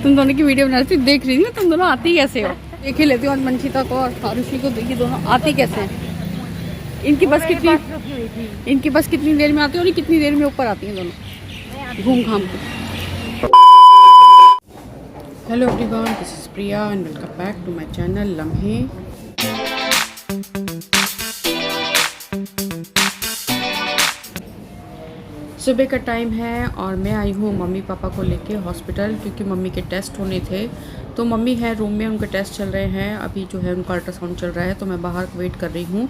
तुम दोनों की वीडियो बना रही थी, देख रही थी तुम दोनों आती कैसे हो। देख ही लेती हूँ मंशिता को और आरुषि को, देखिए दोनों आती कैसे हैं। इनकी बस कितनी देर में आती है और कितनी देर में ऊपर आती हैं दोनों घूम घाम के। Hello everyone, this is Priya and welcome back to my channel Lamhe. सुबह का टाइम है और मैं आई हूँ मम्मी पापा को लेके हॉस्पिटल, क्योंकि मम्मी के टेस्ट होने थे। तो मम्मी है रूम में, उनके टेस्ट चल रहे हैं अभी, जो है उनका अल्ट्रासाउंड चल रहा है, तो मैं बाहर वेट कर रही हूँ।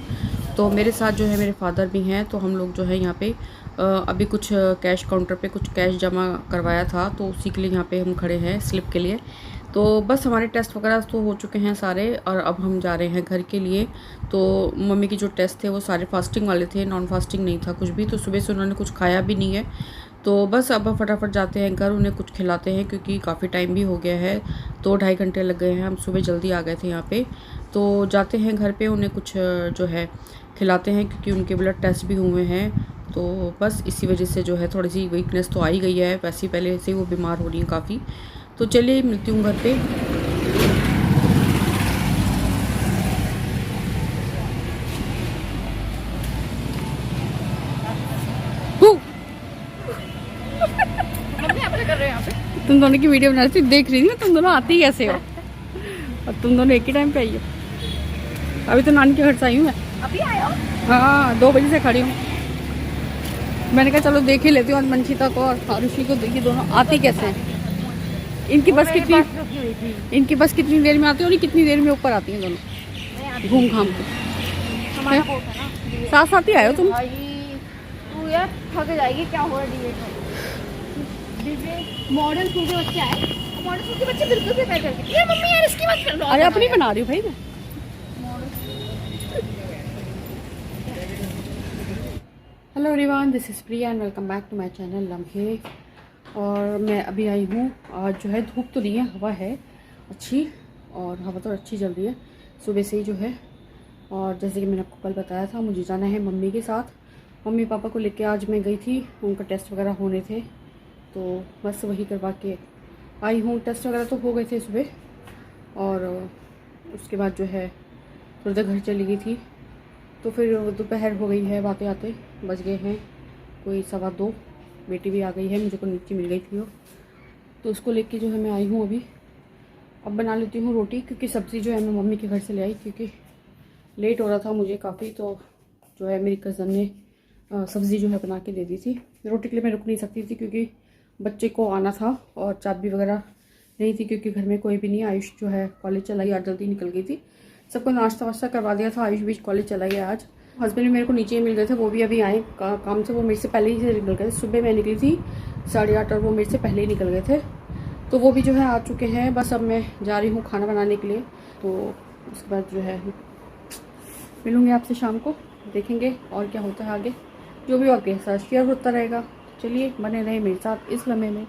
तो मेरे साथ जो है मेरे फादर भी हैं, तो हम लोग जो है यहाँ पे अभी कुछ कैश काउंटर पे कुछ कैश जमा करवाया था, तो उसी के लिए यहाँ पे हम खड़े हैं स्लिप के लिए। तो बस हमारे टेस्ट वगैरह तो हो चुके हैं सारे, और अब हम जा रहे हैं घर के लिए। तो मम्मी के जो टेस्ट थे वो सारे फास्टिंग वाले थे, नॉन फास्टिंग नहीं था कुछ भी। तो सुबह से उन्होंने कुछ खाया भी नहीं है, तो बस अब फटाफट जाते हैं घर, उन्हें कुछ खिलाते हैं, क्योंकि काफ़ी टाइम भी हो गया है, 2-2.5 घंटे लग गए हैं। हम सुबह जल्दी आ गए थे यहाँ पे, तो जाते हैं घर पे, उन्हें कुछ जो है खिलाते हैं, क्योंकि उनके ब्लड टेस्ट भी हुए हैं। तो बस इसी वजह से जो है थोड़ी सी वीकनेस तो आ ही गई है, वैसे ही पहले से वो बीमार हो रही हैं काफ़ी। तो चलिए मिलती हूँ घर पे। तुम दोनों की वीडियो बना रही थी, देख रही थी तुम दोनों आती कैसे हो, और तुम दोनों एक ही टाइम पे आई हो। अभी तो नानी के घर से आई हूँ मैं। अभी आए हो? हाँ, 2 बजे से खड़ी हूँ। मैंने कहा चलो देख ही लेती हूँ मंशिता को और आरुषि को, देखिए दोनों आती कैसे हैं। इनकी बस कितनी देर में आती है और कितनी देर में ऊपर आती हैं दोनों घूम घाम के। साथ साथ ही आए हो तुम। तू यार थक जाएगी, क्या हो रहा है मॉडर्न स्कूल के बच्चे आए, मॉडर्न स्कूल के बच्चे बिल्कुल भी बैठ करके ये मम्मी यार इसकी बात कर लो। अरे अपनी बना रही हूँ भाई मैं। Hello everyone, this is Priya and welcome back to my channel Lamhe. और मैं अभी आई हूँ, आज जो है धूप तो नहीं है, हवा है अच्छी, और हवा तो अच्छी चल रही है सुबह से ही जो है। और जैसे कि मैंने आपको कल बताया था, मुझे जाना है मम्मी के साथ। मम्मी पापा को लेके आज मैं गई थी, उनका टेस्ट वगैरह होने थे, तो बस वही करवा के आई हूँ। टेस्ट वगैरह तो हो गए थे सुबह, और उसके बाद जो है थोड़ी देर घर चली गई थी। तो फिर दोपहर हो गई है, आते आते बज गए हैं कोई 2:15। बेटी भी आ गई है, मुझे को नीचे मिल गई थी वो, तो उसको लेके जो है मैं आई हूँ अभी। अब बना लेती हूँ रोटी, क्योंकि सब्ज़ी जो है मैं मम्मी के घर से ले आई, क्योंकि लेट हो रहा था मुझे काफ़ी। तो जो है मेरी कज़न ने सब्ज़ी जो है बना के दे दी थी। रोटी के लिए मैं रुक नहीं सकती थी, क्योंकि बच्चे को आना था और चाबी वगैरह नहीं थी, क्योंकि घर में कोई भी नहीं। आयुष जो है कॉलेज चला गया, जल्दी निकल गई थी, सबको नाश्ता वाश्ता करवा दिया था। आयुष भी कॉलेज चला गया आज। हस्बैंड भी मेरे को नीचे ही मिल गए थे, वो भी अभी आए काम से। वो मेरे से पहले ही से निकल गए थे, सुबह मैं निकली थी 8:30 और वो मेरे से पहले ही निकल गए थे। तो वो भी जो है आ चुके हैं। बस अब मैं जा रही हूँ खाना बनाने के लिए, तो उसके बाद जो है मिलूँगी आपसे शाम को, देखेंगे और क्या होता है आगे, जो भी आपके साथ शेयर होता रहेगा। चलिए बने रहे मेरे साथ इस लम्हे में।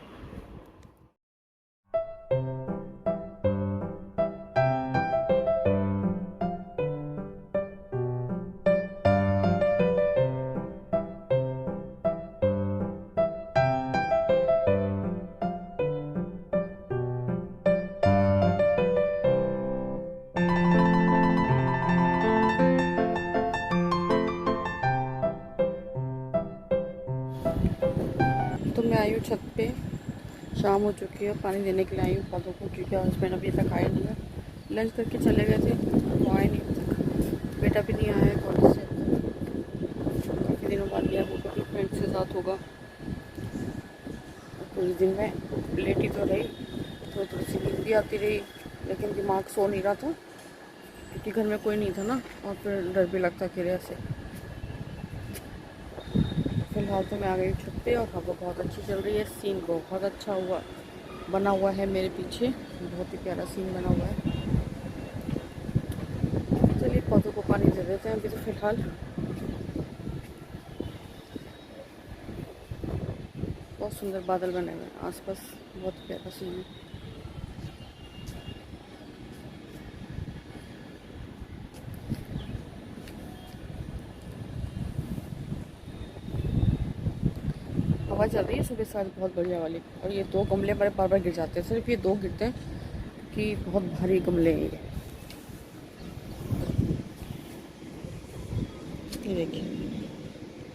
तो मैं आई हूँ छत पे, शाम हो चुकी है, पानी देने के लिए आई हूँ पौधों को, क्योंकि हस्बैंड अभी तक आए नहीं है। लंच करके चले गए थे, वो आए नहीं अभी तक। बेटा भी नहीं आया है कॉलेज से, काफ़ी दिनों बाद गया, वो अपनी फ्रेंड्स के साथ होगा। कुछ दिन में लेटी तो रही, तो थोड़ी सी नींद भी आती रही, लेकिन दिमाग सो नहीं रहा था, क्योंकि घर में कोई नहीं था ना, और फिर डर भी लगता अकेले से। फिलहाल तो मैं आ गई छत पे, और हवा बहुत अच्छी चल रही है। सीन बहुत अच्छा बना हुआ है मेरे पीछे, बहुत ही प्यारा सीन बना हुआ है। चलिए पौधों को पानी दे देते हैं अभी तो फिलहाल। बहुत सुंदर बादल बने हुए हैं आसपास, बहुत प्यारा सीन है। हवा चल रही है सुबह से आज बहुत बढ़िया वाली। और ये 2 गमले हमारे बार बार गिर जाते हैं, सिर्फ ये 2 गिरते हैं कि बहुत भारी गमले हैं ये देखिए।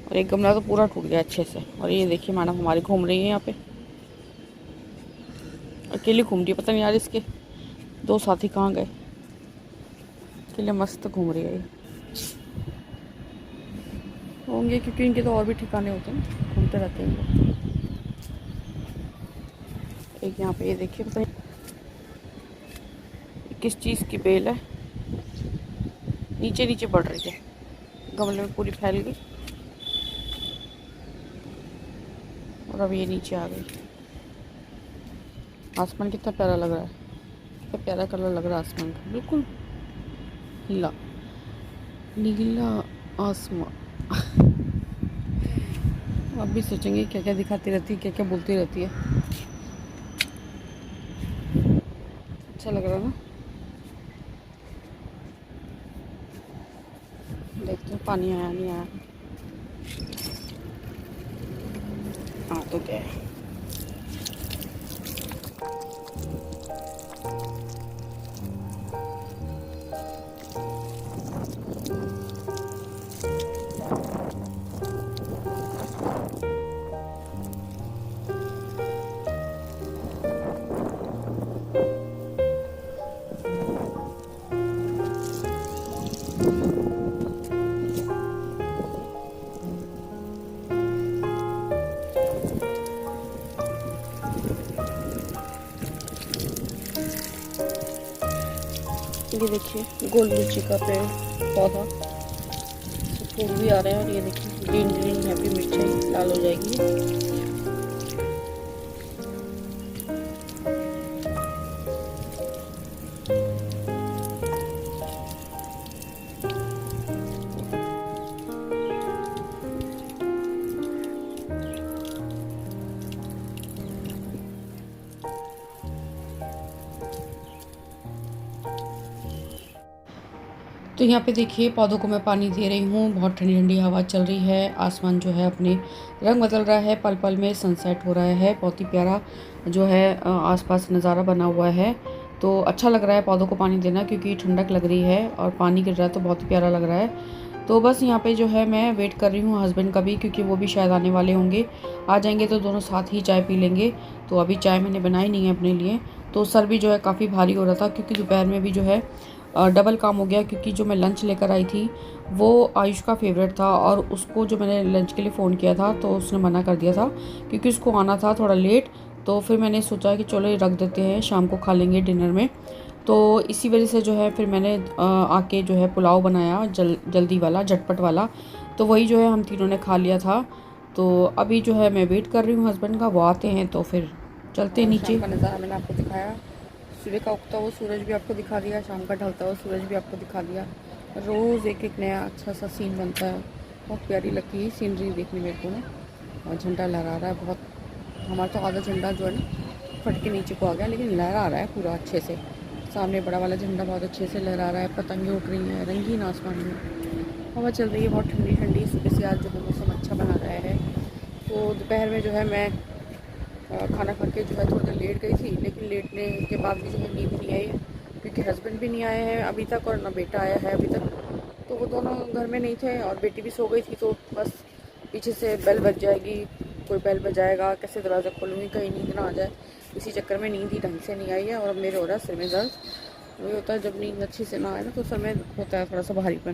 और एक गमला तो पूरा टूट गया अच्छे से। और ये देखिए मैडम हमारी घूम रही है यहाँ पे, अकेली घूम रही है, पता नहीं यार इसके 2 साथी कहाँ गए। अकेले मस्त घूम रही है ये, होंगे क्योंकि इनके तो और भी ठिकाने होते हैं, घूमते रहते हैं लोग। एक यहाँ पे ये देखिए, पता नहीं किस चीज़ की बेल है, नीचे नीचे बढ़ रही है, गमले में पूरी फैल गई और अब ये नीचे आ गई। आसमान कितना प्यारा लग रहा है, कितना प्यारा कलर लग रहा है आसमान का, बिल्कुल नीला नीला आसमान। आप भी सोचेंगे क्या क्या दिखाती रहती है, क्या क्या बोलती रहती है। अच्छा लग रहा है ना। देखते हैं पानी आया नहीं आया। हाँ तो क्या है, ये देखिए गोल मिर्ची का पेड़ पौधा, फूल भी आ रहे हैं। और ये देखिए ग्रीन ग्रीन है भी, मिर्ची लाल हो जाएगी। तो यहाँ पे देखिए पौधों को मैं पानी दे रही हूँ, बहुत ठंडी ठंडी हवा चल रही है, आसमान जो है अपने रंग बदल रहा है, पल पल में सनसेट हो रहा है, बहुत ही प्यारा जो है आसपास नज़ारा बना हुआ है। तो अच्छा लग रहा है पौधों को पानी देना, क्योंकि ठंडक लग रही है और पानी गिर रहा है तो बहुत ही प्यारा लग रहा है। तो बस यहाँ पे जो है मैं वेट कर रही हूँ हस्बैंड का भी, क्योंकि वो भी शायद आने वाले होंगे। आ जाएंगे तो दोनों साथ ही चाय पी लेंगे। तो अभी चाय मैंने बनाई नहीं है अपने लिए। तो सर भी जो है काफ़ी भारी हो रहा था, क्योंकि दोपहर में भी जो है डबल काम हो गया, क्योंकि जो मैं लंच लेकर आई थी वो आयुष का फेवरेट था, और उसको जो मैंने लंच के लिए फ़ोन किया था तो उसने मना कर दिया था, क्योंकि उसको आना था थोड़ा लेट। तो फिर मैंने सोचा कि चलो ये रख देते हैं, शाम को खा लेंगे डिनर में। तो इसी वजह से जो है फिर मैंने आके जो है पुलाव बनाया, जल्दी वाला, झटपट वाला। तो वही जो है हम तीनों ने खा लिया था। तो अभी जो है मैं वेट कर रही हूँ हस्बैंड का, वो आते हैं तो फिर चलते हैं नीचे। का नज़ारा मैंने आपको दिखाया, सुबह का उगता हुआ सूरज भी आपको दिखा दिया, शाम का ढलता हुआ सूरज भी आपको दिखा दिया। रोज़ एक एक नया अच्छा सा सीन बनता है, बहुत प्यारी लगती है सीनरी देखने मेरे को ना। और झंडा लहरा रहा है बहुत, हमारा तो आधा झंडा जो है ना फट के नीचे को आ गया, लेकिन लहरा रहा है पूरा अच्छे से। सामने बड़ा वाला झंडा बहुत अच्छे से लहरा रहा है, पतंगे उड़ रही हैं रंगीन आसमान में, हवा चल रही है बहुत ठंडी ठंडी। सुबह से आज जो है मौसम अच्छा बना रहा है। तो दोपहर में जो है मैं खाना खा के जो है थोड़ी देर लेट गई थी, लेकिन लेटने के बाद भी जो है नींद नहीं आई है, क्योंकि हस्बैंड भी नहीं आए हैं अभी तक और ना बेटा आया है अभी तक। तो वो दोनों घर में नहीं थे और बेटी भी सो गई थी। तो बस पीछे से बेल बज जाएगी, कोई बेल बजाएगा, कैसे दरवाज़ा खोलूँगी कहीं नींद ना आ जाए, इसी चक्कर में नींद ही ढंग से नहीं आई है। और अब मेरे हो रहा है सिर में दर्द, वही होता है जब नींद अच्छी से ना आए ना तो समय होता है थोड़ा सा भारीपन।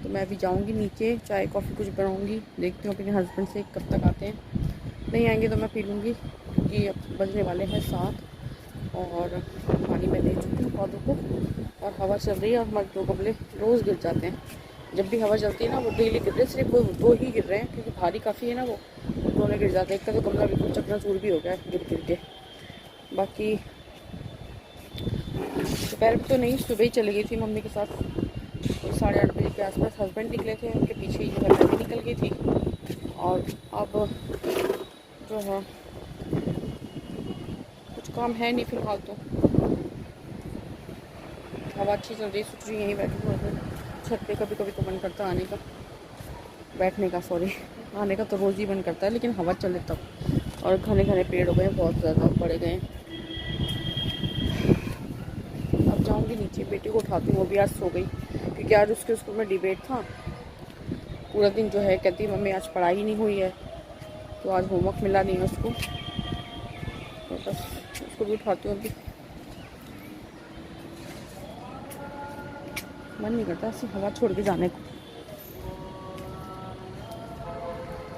तो मैं अभी जाऊँगी नीचे, चाय कॉफ़ी कुछ बनाऊँगी, देखती हूँ अपने हस्बैंड से कब तक आते हैं। नहीं आएंगे तो मैं पी लूँगी, क्योंकि अब बजने वाले हैं 7 और पानी में दे चुकी हूँ पौधों को। और हवा चल रही है और हमारे 2 गमले रोज़ गिर जाते हैं, जब भी हवा चलती है ना वो डेली गिर रहे हैं, सिर्फ वो 2 ही गिर रहे हैं, क्योंकि भारी काफ़ी है ना वो दोनों गिर जाते हैं। एक का तो गमला बिल्कुल चकनाचूर भी हो गया है गिर गिर के। बाकी दोपहर में तो नहीं, सुबह ही चली गई थी मम्मी के साथ, तो 8:30 बजे के आसपास हस्बैंड निकले थे, उनके पीछे ही जो है मैं भी निकल गई थी। और अब जो है कुछ काम है नहीं फ़िलहाल, तो हवा अच्छी चल रही है, सोच रही यहीं बैठी थोड़ी देर छत पे। कभी कभी तो मन करता है आने का, बैठने का, सॉरी आने का तो रोज़ ही मन करता है, लेकिन हवा चले तब। और घने घने पेड़ हो गए, बहुत ज़्यादा बड़े गए। अब जाऊंगी नीचे, बेटी को उठाती हूँ। वो भी आज सो गई क्योंकि आज उसके स्कूल में डिबेट था। पूरा दिन जो है कहती मम्मी आज पढ़ाई नहीं हुई है, तो आज होमवर्क मिला नहीं है उसको। तो बस उसको भी उठाती हूँ। अभी मन नहीं करता ऐसी हवा छोड़ के जाने को।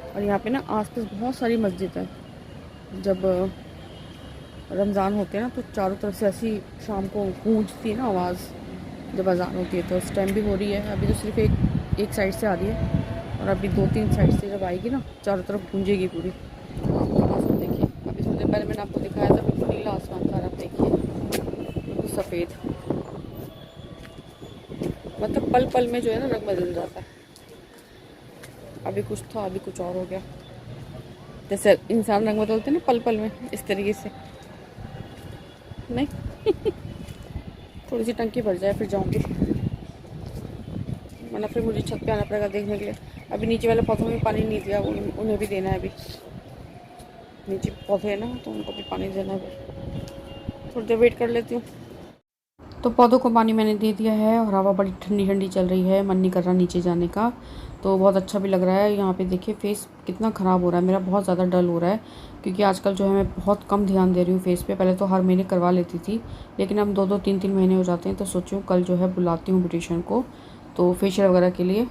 और यहाँ पे ना आसपास बहुत सारी मस्जिद है। जब रमज़ान होते हैं ना तो चारों तरफ से ऐसी शाम को गूंजती है ना आवाज़, जब अजान होती है। तो इस टाइम भी हो रही है। अभी तो सिर्फ एक साइड से आ रही है, और अभी 2-3 साइड से जब आएगी ना चारों तरफ गूंजेगी पूरी। मौसम देखिए, अभी थोड़ी देर पहले मैंने आपको दिखाया था बिल्कुल नीला आसमान था, अब देखिए बिल्कुल सफ़ेद। मतलब पल पल में जो है ना रंग बदल जाता है। अभी कुछ था, अभी कुछ और हो गया। जैसे इंसान रंग बदलते हैं ना पल पल में, इस तरीके से नहीं। थोड़ी सी टंकी भर जाए फिर जाऊंगी, वरना फिर मुझे छत पे आना पड़ेगा देखने के लिए। अभी नीचे वाले पौधों में पानी नहीं दिया, उन्हें भी देना है। अभी नीचे पौधे हैं ना तो उनको भी पानी देना है। थोड़ी देर वेट कर लेती हूँ। तो पौधों को पानी मैंने दे दिया है, और हवा बड़ी ठंडी ठंडी चल रही है। मन नहीं कर रहा नीचे जाने का, तो बहुत अच्छा भी लग रहा है। यहाँ पे देखिए फेस कितना ख़राब हो रहा है मेरा, बहुत ज़्यादा डल हो रहा है। क्योंकि आजकल जो है मैं बहुत कम ध्यान दे रही हूँ फेस पे। पहले तो हर महीने करवा लेती थी, लेकिन अब 2-2 3-3 महीने हो जाते हैं। तो सोचूँ कल जो है बुलाती हूँ ब्यूटिशियन को, तो फेशियल वगैरह के लिए।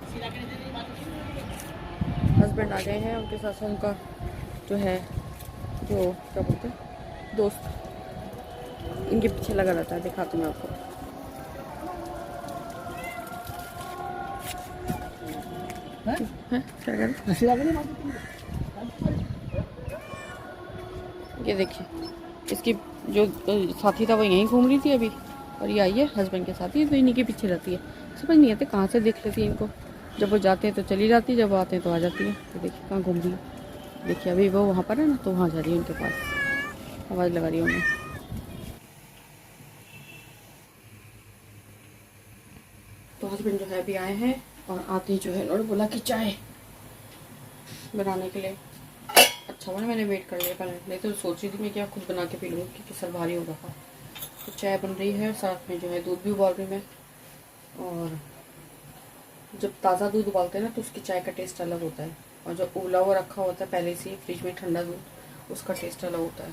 हस्बैंड आ गए हैं, उनके साथ उनका जो है जो क्या बोलते हैं दोस्त, इनके पीछे लगा रहता है। दिखाती हूँ मैं आपको। ये देखिए, इसकी जो साथी था वो यहीं घूम रही थी अभी, और ये आई है हस्बैंड के साथ ही, तो इन्हीं के पीछे रहती है। समझ नहीं आते कहाँ से देख लेती है इनको। जब वो जाते हैं तो चली जाती है, जब वो आते हैं तो आ जाती है। तो देखिए कहाँ घूम रही है। देखिए अभी वो वहाँ पर है ना, तो वहाँ जा रही है उनके पास, आवाज़ लगा रही है उन्हें। तो हस्बैंड जो है अभी आए हैं, और आते ही जो है उन्होंने बोला कि चाय बनाने के लिए। अच्छा हुआ मैंने वेट कर लिया पहले, नहीं तो सोच रही थी मैं क्या खुद बना के पी लूँगी क्योंकि सर भारी हो रहा था। तो चाय बन रही है, साथ में जो है दूध भी उबाल रही मैं। और जब ताज़ा दूध उबालते हैं ना तो उसकी चाय का टेस्ट अलग होता है, और जो उबला हुआ रखा होता है पहले से फ्रिज में ठंडा दूध, उसका टेस्ट अलग होता है।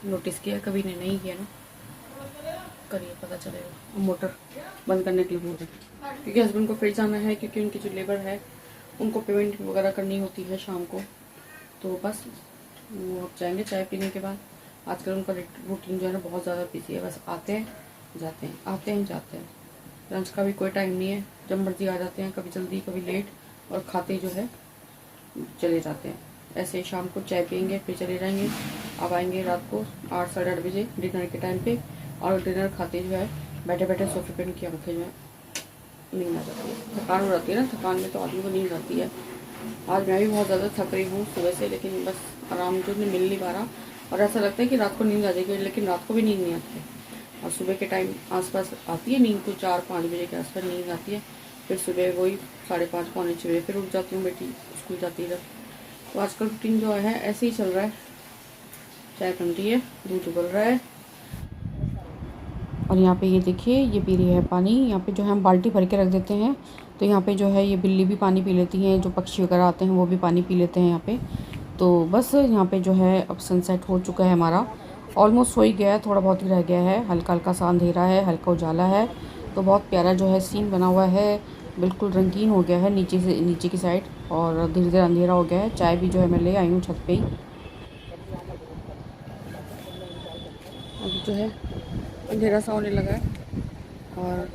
नोटिस किया कभी ने? नहीं किया ना, करिए पता चलेगा। मोटर बंद करने के लिए बोल रहे, क्योंकि हस्बैंड को फिर जाना है, क्योंकि उनकी जो लेबर है उनको पेमेंट वगैरह करनी होती है शाम को। तो बस वो अब जाएंगे चाय पीने के बाद। आजकल उनका रूटीन जो है ना बहुत ज़्यादा बिजी है, बस आते हैं जाते हैं, आते हैं जाते हैं। लंच का भी कोई टाइम नहीं है, जब मर्जी आ जाते हैं, कभी जल्दी कभी लेट, और खाते जो है चले जाते हैं। ऐसे ही शाम को चाय पियेंगे फिर चले जाएंगे। अब आएंगे रात को 8-8:30 बजे डिनर के टाइम पे, और डिनर खाते जो है बैठे बैठे सोफे पे उनकी आंखें जो है नींद आ जाती है। थकान हो जाती है ना, थकान में तो आदमी को नींद आती है। आज मैं भी बहुत ज़्यादा थक रही हूँ सुबह से, लेकिन बस आराम जो मिल नहीं पा रहा, और ऐसा लगता है कि रात को नींद आ जाएगी, लेकिन रात को भी नींद नहीं आती है। और सुबह के टाइम आसपास आती है नींद, तो 4-5 बजे के आसपास नींद आती है। फिर सुबह वही 5:30 पौने 6 बजे फिर उठ जाती हूँ, बेटी स्कूल जाती है। तो आजकल रूटीन जो है ऐसे ही चल रहा है। चाय बन रही है, दूध उबल रहा है, और यहाँ पे ये देखिए ये पी रही है पानी। यहाँ पे जो है हम बाल्टी भर के रख देते हैं, तो यहाँ पे जो है ये बिल्ली भी पानी पी लेती हैं, जो पक्षी वगैरह आते हैं वो भी पानी पी लेते हैं यहाँ पे। तो बस यहाँ पे जो है अब सनसेट हो चुका है हमारा, ऑलमोस्ट हो ही गया है, थोड़ा बहुत ही रह गया है। हल्का हल्का सा अंधेरा है, हल्का उजाला है, तो बहुत प्यारा जो है सीन बना हुआ है, बिल्कुल रंगीन हो गया है नीचे से नीचे की साइड, और धीरे धीरे अंधेरा हो गया है। चाय भी जो है मैं ले आई हूँ छत पे ही। अब जो है अंधेरा सा होने लगा है, और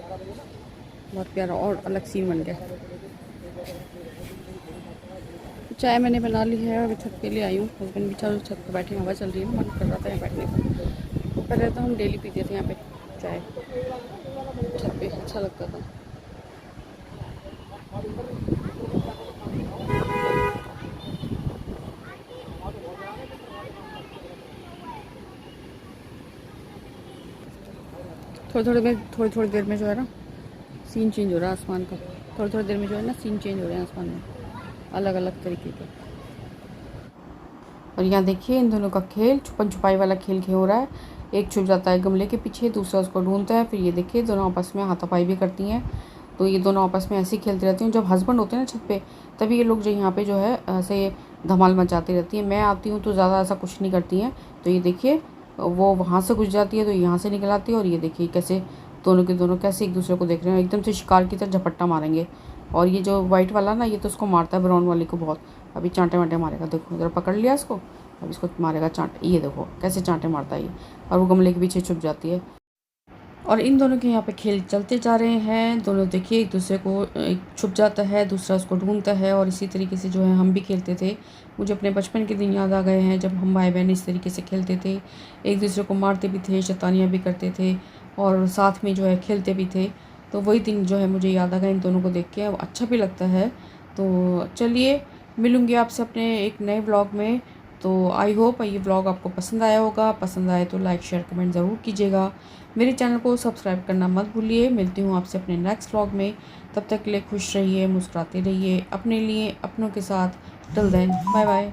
बहुत प्यारा और अलग सीन बन गया। चाय मैंने बना ली है, और छत पे ले आई हूँ। हस्बैंड भी चलो छत पर बैठे, हवा चल रही है, मन कर रहा था यहाँ बैठने का। पहले तो हम डेली पीते थे यहाँ पे चाय, छत पे अच्छा लगता था। थोड़ी थोड़ी देर में जो है ना सीन चेंज हो रहा है आसमान का। थोड़ी थोड़ी देर में जो है ना सीन चेंज हो रहे हैं आसमान में, अलग अलग तरीके के। और यहाँ देखिए इन दोनों का खेल, छुपन छुपाई वाला खेल हो रहा है। एक छुप जाता है गमले के पीछे, दूसरा उसको ढूंढता है। फिर ये देखिए दोनों आपस में हाथापाई भी करती हैं। तो ये दोनों आपस में ऐसे ही खेलती रहती हैं। जब हस्बैंड होते हैं ना छत पे, तभी ये लोग जो यहाँ पे जो है ऐसे धमाल मचाती रहती हैं। मैं आती हूँ तो ज़्यादा ऐसा कुछ नहीं करती हैं। तो ये देखिए वो वहाँ से घुस जाती है तो यहाँ से निकल आती है। और ये देखिए कैसे दोनों के दोनों कैसे एक दूसरे को देख रहे हैं, एकदम से शिकार की तरह झपट्टा मारेंगे। और ये जो वाइट वाला ना, ये तो उसको मारता है ब्राउन वाले को बहुत। अभी चांटे वांटे मारेगा, देखो इधर पकड़ लिया इसको, अब इसको मारेगा चांटे। ये देखो कैसे चांटे मारता है ये, और वो गमले के पीछे छुप जाती है। और इन दोनों के यहाँ पे खेल चलते जा रहे हैं। दोनों देखिए एक दूसरे को, एक छुप जाता है, दूसरा उसको ढूंढता है। और इसी तरीके से जो है हम भी खेलते थे। मुझे अपने बचपन के दिन याद आ गए हैं, जब हम भाई बहन इस तरीके से खेलते थे, एक दूसरे को मारते भी थे, शैतानियाँ भी करते थे, और साथ में जो है खेलते भी थे। तो वही दिन जो है मुझे याद आ गया इन दोनों को देख के, अब अच्छा भी लगता है। तो चलिए मिलूँगी आपसे अपने एक नए व्लॉग में। तो आई होप ये व्लॉग आपको पसंद आया होगा। पसंद आए तो लाइक शेयर कमेंट ज़रूर कीजिएगा। मेरे चैनल को सब्सक्राइब करना मत भूलिए। मिलती हूँ आपसे अपने नेक्स्ट व्लॉग में। तब तक के लिए खुश रहिए, मुस्कुराते रहिए, अपने लिए अपनों के साथ। Till then bye bye.